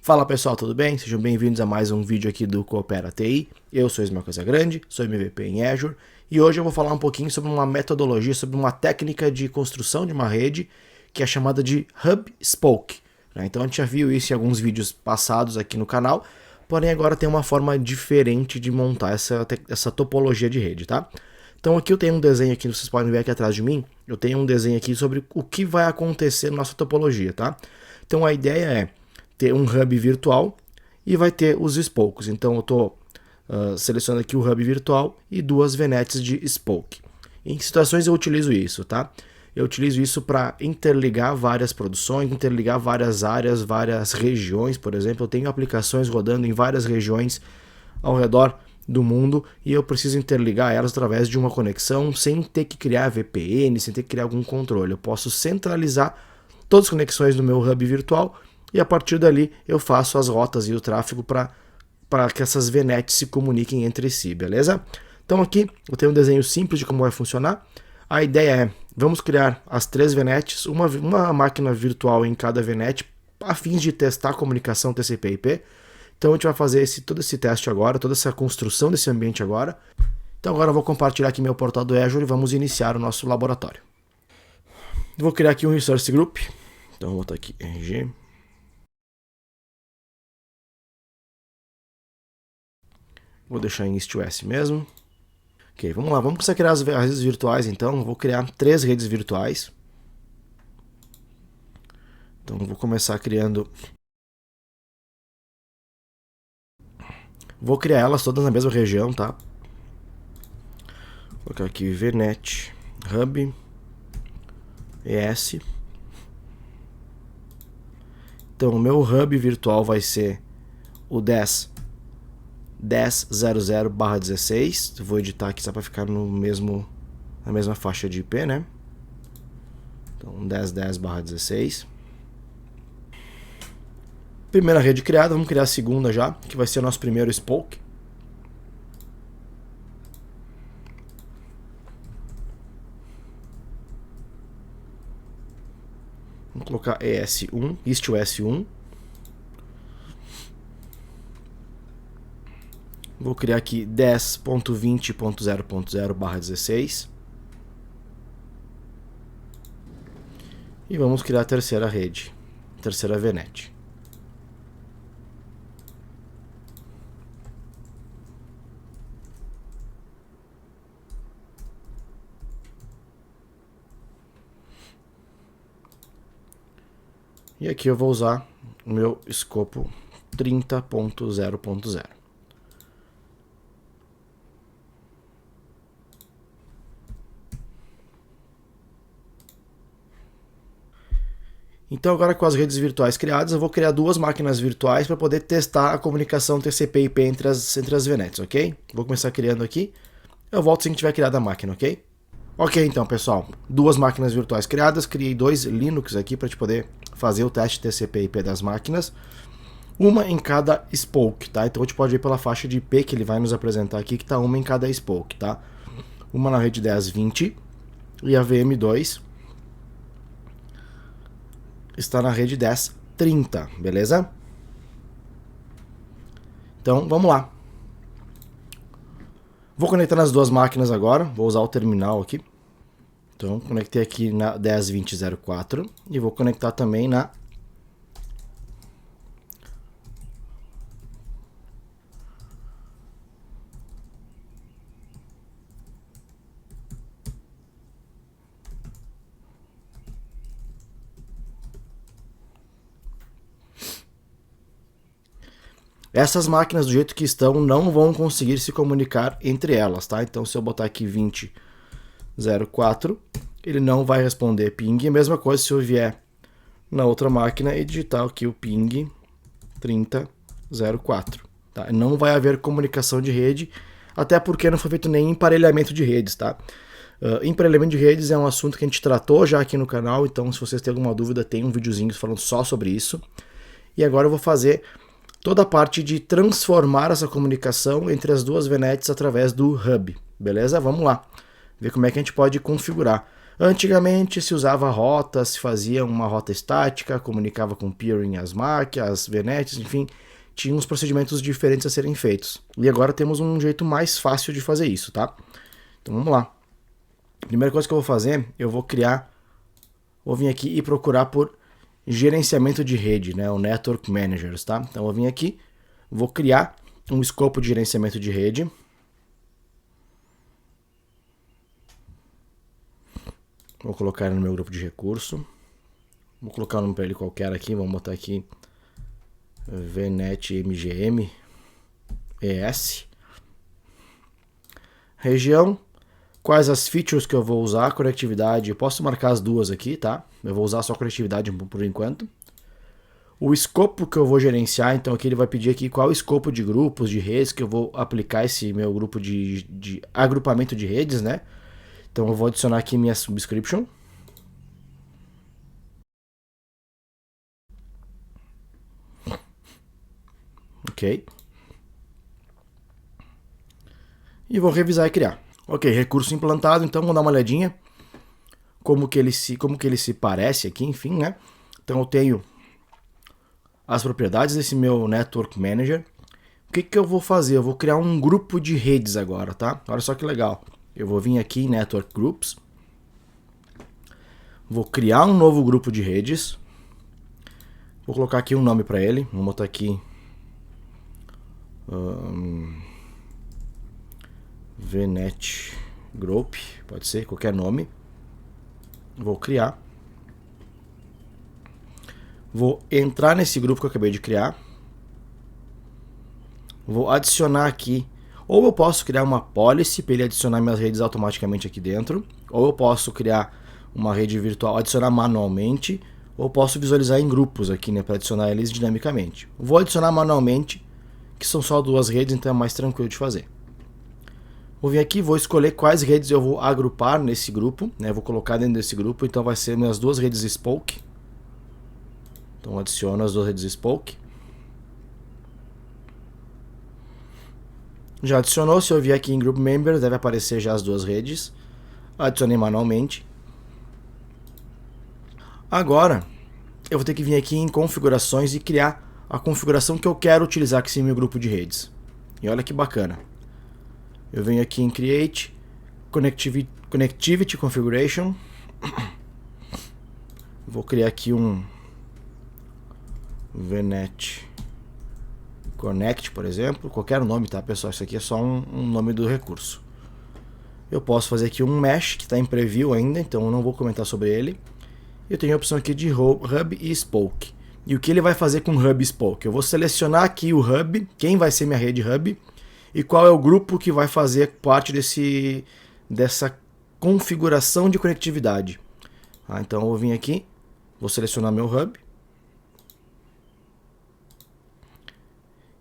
Fala pessoal, tudo bem? Sejam bem-vindos a mais um vídeo aqui do Coopera TI. Eu sou Ismael Casagrande, sou MVP em Azure e hoje eu vou falar um pouquinho sobre uma metodologia, sobre uma técnica de construção de uma rede que é chamada de Hub Spoke. Então a gente já viu isso em alguns vídeos passados aqui no canal, porém agora tem uma forma diferente de montar essa topologia de rede, tá? Então aqui eu tenho um desenho aqui, vocês podem ver aqui atrás de mim, eu tenho um desenho aqui sobre o que vai acontecer na nossa topologia, tá? Então a ideia é ter um hub virtual e vai ter os spokes. Então eu estou selecionando aqui o hub virtual e duas VNets de spoke. Em que situações eu utilizo isso, tá? Eu utilizo isso para interligar várias produções, interligar várias áreas, várias regiões, por exemplo. Eu tenho aplicações rodando em várias regiões ao redor do mundo e eu preciso interligar elas através de uma conexão sem ter que criar VPN, sem ter que criar algum controle. Eu posso centralizar todas as conexões do meu hub virtual e a partir dali eu faço as rotas e o tráfego para que essas VNets se comuniquem entre si, beleza? Então aqui eu tenho um desenho simples de como vai funcionar. A ideia é, vamos criar as três VNets, uma máquina virtual em cada VNet, a fim de testar a comunicação TCP/IP. Então a gente vai fazer todo esse teste agora, toda essa construção desse ambiente agora. Então agora eu vou compartilhar aqui meu portal do Azure e vamos iniciar o nosso laboratório. Vou criar aqui um Resource Group. Então vou botar aqui RG. Vou deixar em East-West mesmo. Ok, vamos lá, vamos começar a criar as redes virtuais então. Vou criar 3 redes virtuais. Então vou começar criando. Vou criar elas todas na mesma região, tá? Vou colocar aqui VNet Hub ES. Então o meu hub virtual vai ser o 10.00/16. Vou editar aqui só para ficar na mesma faixa de IP, né? Então 10.10/16. Primeira rede criada, vamos criar a segunda já, que vai ser o nosso primeiro spoke. Vamos colocar ES1, East-West1. Vou criar aqui 10.20.0.0/16. E vamos criar a terceira rede, terceira VNet. E aqui eu vou usar o meu escopo 30.0.0. Então agora com as redes virtuais criadas, eu vou criar 2 máquinas virtuais para poder testar a comunicação TCP/IP entre as VNets, ok? Vou começar criando aqui. Eu volto assim que tiver criada a máquina, ok? Ok, então pessoal, 2 máquinas virtuais criadas, criei 2 Linux aqui para te poder fazer o teste TCP/IP das máquinas, uma em cada spoke, tá? Então a gente pode ver pela faixa de IP que ele vai nos apresentar aqui que tá uma em cada spoke, tá? Uma na rede 10.20 e a VM2 está na rede 10.30, beleza? Então vamos lá. Vou conectar nas 2 máquinas agora, vou usar o terminal aqui. Então conectei aqui na 10.20.04 e vou conectar também na essas máquinas do jeito que estão não vão conseguir se comunicar entre elas, tá? Então se eu botar aqui 20.04, ele não vai responder ping. E a mesma coisa se eu vier na outra máquina e digitar aqui o ping 30.04, tá? Não vai haver comunicação de rede, até porque não foi feito nem emparelhamento de redes, tá? Emparelhamento de redes é um assunto que a gente tratou já aqui no canal, então se vocês têm alguma dúvida, tem um videozinho falando só sobre isso. E agora eu vou fazer toda a parte de transformar essa comunicação entre as 2 VNets através do hub, beleza? Vamos lá, ver como é que a gente pode configurar. Antigamente se usava rota, se fazia uma rota estática, comunicava com o peering, as MAC, as VNets, enfim, tinha uns procedimentos diferentes a serem feitos. E agora temos um jeito mais fácil de fazer isso, tá? Então vamos lá. Primeira coisa que eu vou fazer, eu vou vir aqui e procurar por gerenciamento de rede, né, o Network Managers, tá? Então eu vou vir aqui, vou criar um escopo de gerenciamento de rede. Vou colocar ele no meu grupo de recurso. Vou colocar um nome para ele qualquer aqui, vamos botar aqui VNet MGM ES. Região, quais as features que eu vou usar, conectividade, eu posso marcar as duas aqui, tá? Eu vou usar só conectividade por enquanto. O escopo que eu vou gerenciar, então aqui ele vai pedir aqui qual é o escopo de grupos, de redes que eu vou aplicar esse meu grupo de agrupamento de redes, né? Então eu vou adicionar aqui minha subscription. Ok. E vou revisar e criar. Ok, recurso implantado, então vamos dar uma olhadinha como que ele se parece aqui, enfim, né? Então eu tenho as propriedades desse meu Network Manager. O que eu vou fazer? Eu vou criar um grupo de redes agora, tá? Olha só que legal. Eu vou vir aqui em Network Groups. Vou criar um novo grupo de redes. Vou colocar aqui um nome para ele. Vou botar aqui VNet Group, pode ser qualquer nome. Vou criar. Vou entrar nesse grupo que eu acabei de criar. Vou adicionar aqui, ou eu posso criar uma policy para ele adicionar minhas redes automaticamente aqui dentro, ou eu posso criar uma rede virtual, adicionar manualmente, ou posso visualizar em grupos aqui, né, para adicionar eles dinamicamente. Vou adicionar manualmente, que são só duas redes, então é mais tranquilo de fazer. Vou vir aqui, vou escolher quais redes eu vou agrupar nesse grupo, né, vou colocar dentro desse grupo, então vai ser minhas duas redes Spoke. Então adiciono as duas redes Spoke. Já adicionou, se eu vier aqui em Group Member, deve aparecer já as duas redes. Adicionei manualmente. Agora, eu vou ter que vir aqui em configurações e criar a configuração que eu quero utilizar aqui em meu grupo de redes. E olha que bacana. Eu venho aqui em Create, Connectivity Configuration. Vou criar aqui um VNet Connect, por exemplo. Qualquer nome, tá, pessoal? Isso aqui é só um nome do recurso. Eu posso fazer aqui um Mesh, que está em Preview ainda, então eu não vou comentar sobre ele. Eu tenho a opção aqui de Hub e Spoke. E o que ele vai fazer com Hub e Spoke? Eu vou selecionar aqui o Hub, quem vai ser minha rede Hub, e qual é o grupo que vai fazer parte dessa configuração de conectividade. Então eu vou vir aqui, vou selecionar meu Hub.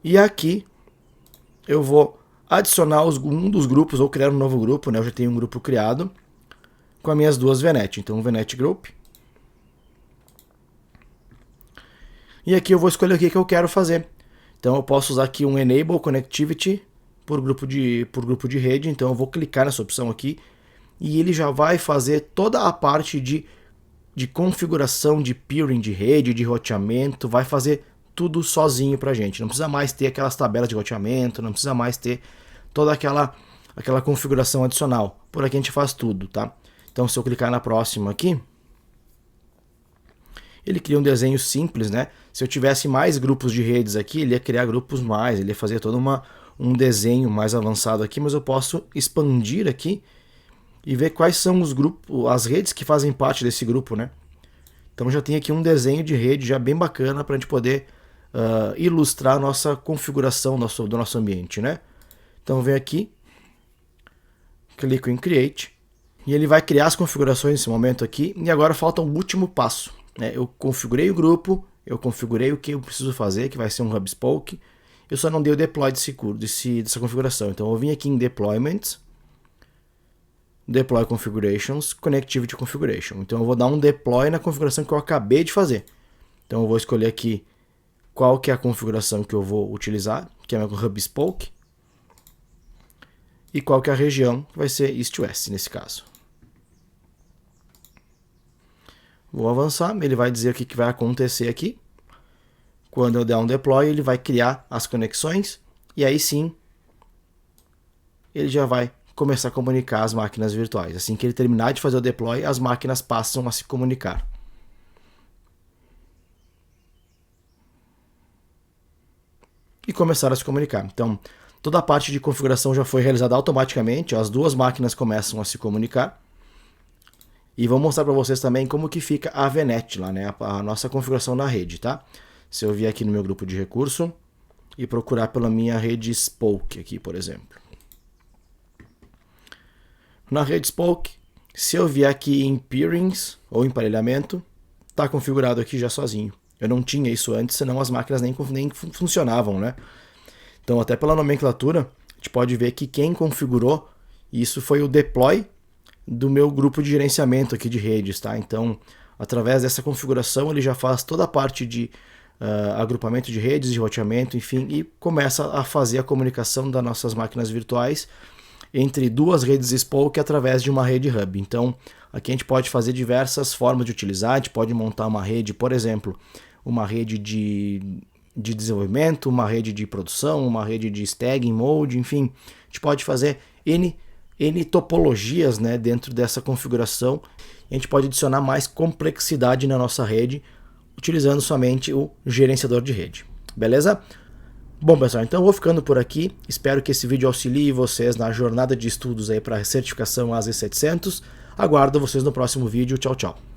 E aqui eu vou adicionar um dos grupos, ou criar um novo grupo, né? Eu já tenho um grupo criado com as minhas duas VNet. Então, VNet Group. E aqui eu vou escolher o que eu quero fazer. Então eu posso usar aqui um Enable Connectivity por grupo de rede. Então eu vou clicar nessa opção aqui e ele já vai fazer toda a parte de configuração de peering de rede, de roteamento, vai fazer tudo sozinho pra gente. Não precisa mais ter aquelas tabelas de roteamento, não precisa mais ter toda aquela configuração adicional. Por aqui a gente faz tudo, tá? Então se eu clicar na próxima aqui, ele cria um desenho simples, né? Se eu tivesse mais grupos de redes aqui, ele ia criar grupos mais, ele ia fazer todo um desenho mais avançado aqui, mas eu posso expandir aqui e ver quais são os grupos, as redes que fazem parte desse grupo, né? Então já tem aqui um desenho de rede já bem bacana para a gente poder ilustrar a nossa configuração do nosso ambiente, né? Então eu venho aqui, clico em Create, e ele vai criar as configurações nesse momento aqui, e agora falta o último passo, né? Eu configurei o grupo, eu configurei o que eu preciso fazer, que vai ser um Hub Spoke, eu só não dei o deploy dessa configuração. Então eu vim aqui em Deployments, Deploy Configurations, Connectivity Configuration. Então eu vou dar um deploy na configuração que eu acabei de fazer. Então eu vou escolher aqui qual que é a configuração que eu vou utilizar, que é o Hub Spoke, e qual que é a região, que vai ser East-West nesse caso. Vou avançar, ele vai dizer o que vai acontecer aqui. Quando eu der um deploy, ele vai criar as conexões e aí sim ele já vai começar a comunicar as máquinas virtuais. Assim que ele terminar de fazer o deploy, as máquinas passam a se comunicar. E começaram a se comunicar. Então, toda a parte de configuração já foi realizada automaticamente, as duas máquinas começam a se comunicar. E vou mostrar para vocês também como que fica a VNet lá, né? A nossa configuração na rede, tá? Se eu vier aqui no meu grupo de recurso e procurar pela minha rede Spoke aqui, por exemplo. Na rede Spoke, se eu vier aqui em Peerings ou emparelhamento, está configurado aqui já sozinho. Eu não tinha isso antes, senão as máquinas nem funcionavam, né? Então, até pela nomenclatura, a gente pode ver que quem configurou isso foi o deploy do meu grupo de gerenciamento aqui de redes, tá? Então, através dessa configuração, ele já faz toda a parte de agrupamento de redes, de roteamento, enfim, e começa a fazer a comunicação das nossas máquinas virtuais entre duas redes Spoke através de uma rede Hub. Então, aqui a gente pode fazer diversas formas de utilizar, a gente pode montar uma rede, por exemplo, uma rede de desenvolvimento, uma rede de produção, uma rede de staging mode, enfim, a gente pode fazer N topologias, né, dentro dessa configuração. E a gente pode adicionar mais complexidade na nossa rede, utilizando somente o gerenciador de rede. Beleza? Bom, pessoal, então eu vou ficando por aqui. Espero que esse vídeo auxilie vocês na jornada de estudos aí para a certificação AZ700. Aguardo vocês no próximo vídeo. Tchau, tchau.